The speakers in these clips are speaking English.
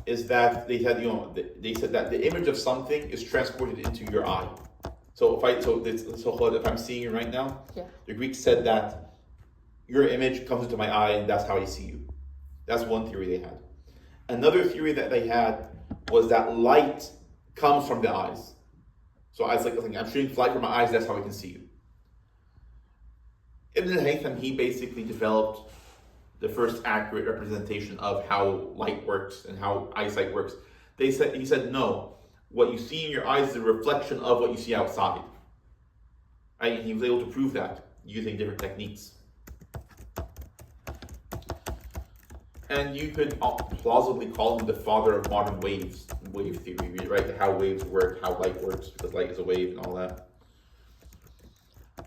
is that they said that the image of something is transported into your eye. So if I'm seeing you right now, Yeah. the Greeks said that your image comes into my eye and that's how I see you. That's one theory they had. Another theory that they had was that light comes from the eyes. So I was like, I'm shooting light from my eyes, that's how I can see you. Ibn al-Haytham, he basically developed the first accurate representation of how light works and how eyesight works. He said, no, what you see in your eyes is a reflection of what you see outside. Right? And he was able to prove that using different techniques. And you could plausibly call him the father of modern wave theory, right? How waves work, how light works, because light is a wave and all that.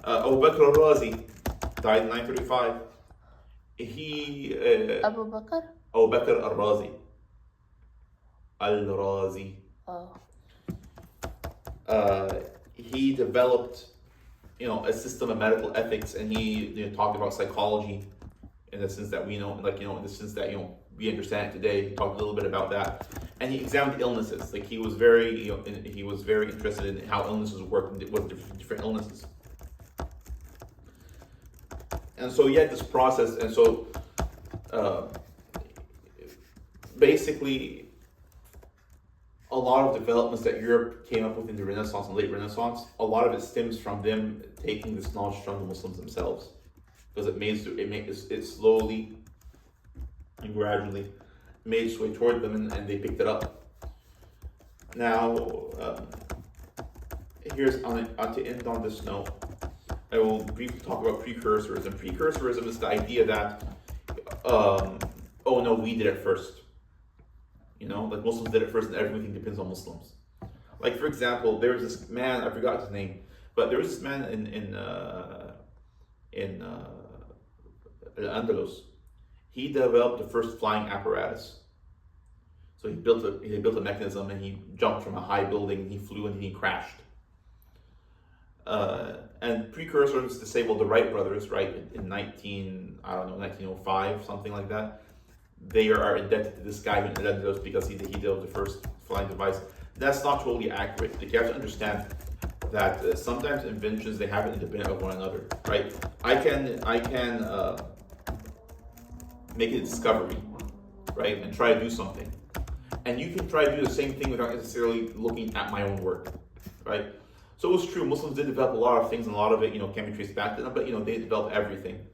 Abu Bakr al-Razi died in 935. Abu Bakr? Abu Bakr al-Razi. Al-Razi. Oh. He developed, a system of medical ethics, and he talked about psychology in the sense that we know, in the sense that we understand it today. He talked a little bit about that, and he examined illnesses. Like he was very, he was very interested in how illnesses work and what different illnesses. And so he had this process, and so basically, a lot of developments that Europe came up with in the Renaissance and late Renaissance, a lot of it stems from them taking this knowledge from the Muslims themselves, because it slowly and gradually made its way toward them, and they picked it up. Now, here's to end on this note. I will briefly talk about precursorism. Precursorism is the idea that, oh no, we did it first. Like Muslims did it first, and everything depends on Muslims. Like for example, there was this man, I forgot his name, but there was this man in Al-Andalus. He developed the first flying apparatus. So he built a mechanism, and he jumped from a high building. He flew and he crashed. And precursors to say, well, the Wright brothers, right, in 1905, something like that, they are indebted to this guy who invented those because he developed the first flying device. That's not totally accurate. Like, you have to understand that sometimes inventions, they happen independent of one another, right? I can make a discovery, right, and try to do something, and you can try to do the same thing without necessarily looking at my own work, right? So it was true. Muslims did develop a lot of things, and a lot of it, can be traced back to them. But they developed everything.